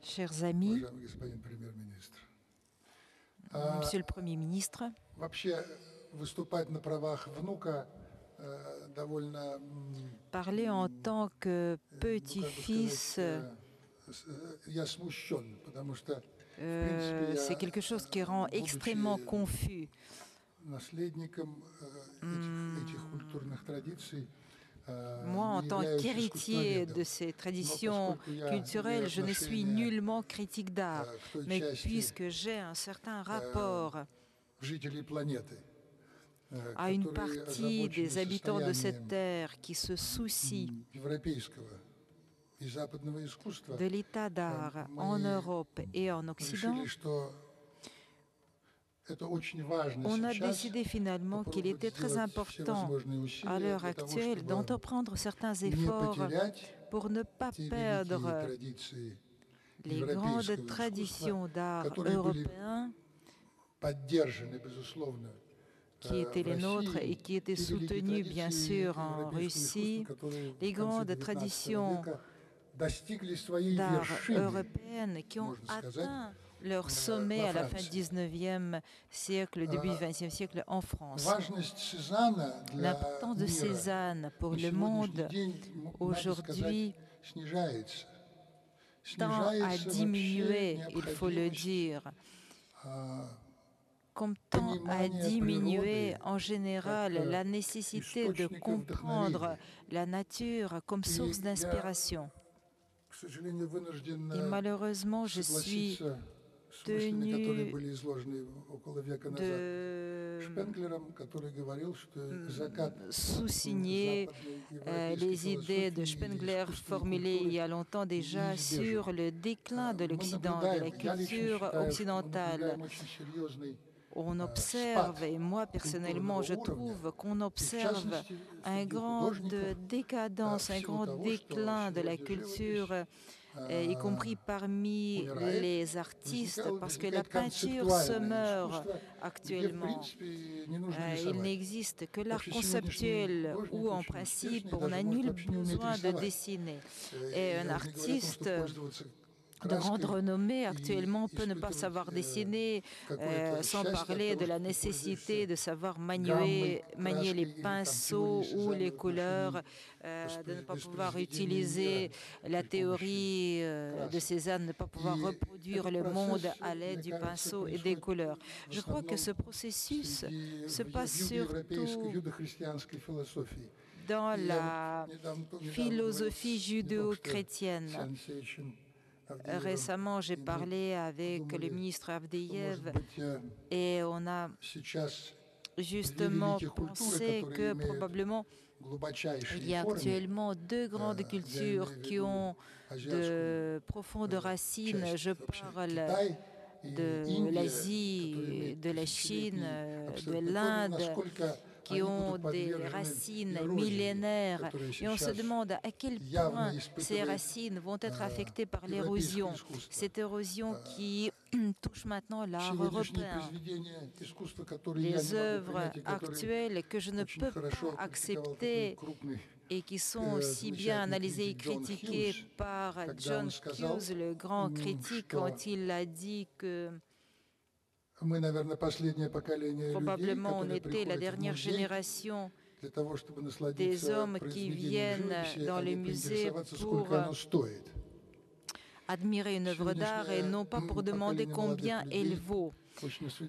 Chers amis, Monsieur le Premier ministre, parler en tant que petit-fils, c'est quelque chose qui rend extrêmement confus. Moi, en tant qu'héritier de ces traditions culturelles, je ne suis nullement critique d'art, mais puisque j'ai un certain rapport à une partie des habitants de cette terre qui se soucient de l'état d'art en Europe et en Occident, on a décidé finalement qu'il était très important à l'heure actuelle d'entreprendre certains efforts pour ne pas perdre les grandes traditions d'art européen qui étaient les nôtres et qui étaient soutenues bien sûr en Russie, les grandes traditions d'art européennes qui ont atteint leur sommet à la fin du XIXe siècle, début du XXe siècle en France. L'importance de Cézanne pour le monde aujourd'hui tend à diminuer, il faut le dire, comme tend à diminuer en général la nécessité de comprendre la nature comme source d'inspiration. Et malheureusement, je suis tenu de sous-signer les idées de Spengler formulées il y a longtemps déjà sur le déclin de l'Occident, de la culture occidentale. On observe, et moi personnellement je trouve qu'on observe un grand décadence, un grand déclin de la culture, y compris parmi les artistes, parce que la peinture se meurt actuellement. Il n'existe que l'art conceptuel où, en principe, on n'a nul besoin de dessiner. Et un artiste de grande renommée actuellement peut ne pas savoir dessiner, sans parler de la nécessité de savoir manier les pinceaux ou les couleurs, de ne pas pouvoir utiliser la théorie de Cézanne, ne pas pouvoir reproduire le monde à l'aide du pinceau et des couleurs. Je crois que ce processus se passe surtout dans la philosophie judéo-chrétienne. Récemment, j'ai parlé avec le ministre Avdeyev et on a justement pensé que probablement il y a actuellement deux grandes cultures qui ont de profondes racines. Je parle de l'Asie, de la Chine, de l'Inde, qui ont des racines millénaires. Et on se demande à quel point ces racines vont être affectées par l'érosion. Cette érosion qui touche maintenant l'art européen. Les œuvres actuelles que je ne peux pas accepter et qui sont aussi bien analysées et critiquées par John Hughes, le grand critique, quand il a dit que probablement on était la dernière génération des hommes qui viennent dans les musées pour admirer une œuvre d'art et non pas pour demander combien elle vaut.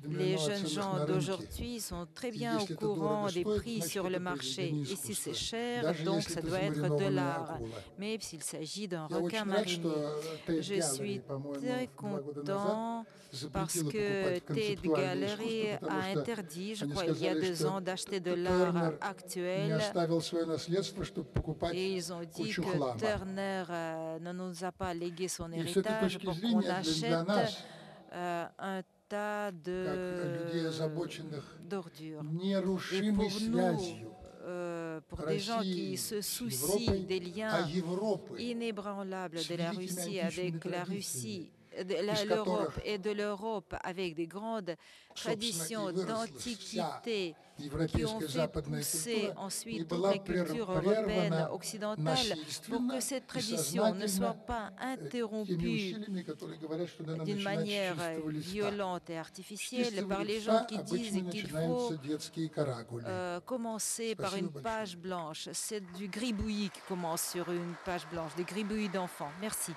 Les jeunes gens d'aujourd'hui sont très bien au courant des prix sur le marché. Et si c'est cher, donc ça doit être de l'art. Mais s'il s'agit d'un requin marinier, je suis très content parce que Tate Gallery a interdit, je crois il y a 2 ans, d'acheter de l'art actuel. Et ils ont dit que Turner ne nous a pas légué son héritage pour qu'on achète un tas d'ordures. Et pour nous, pour des gens qui se soucient des liens inébranlables de la Russie avec la Russie, l'Europe et de l'Europe avec des grandes traditions d'antiquité qui ont fait pousser ensuite toute la culture européenne occidentale, pour que cette tradition ne soit pas interrompue d'une manière violente et artificielle par les gens qui disent qu'il faut commencer par une page blanche. C'est du gribouillis qui commence sur une page blanche, des gribouillis d'enfants. Merci.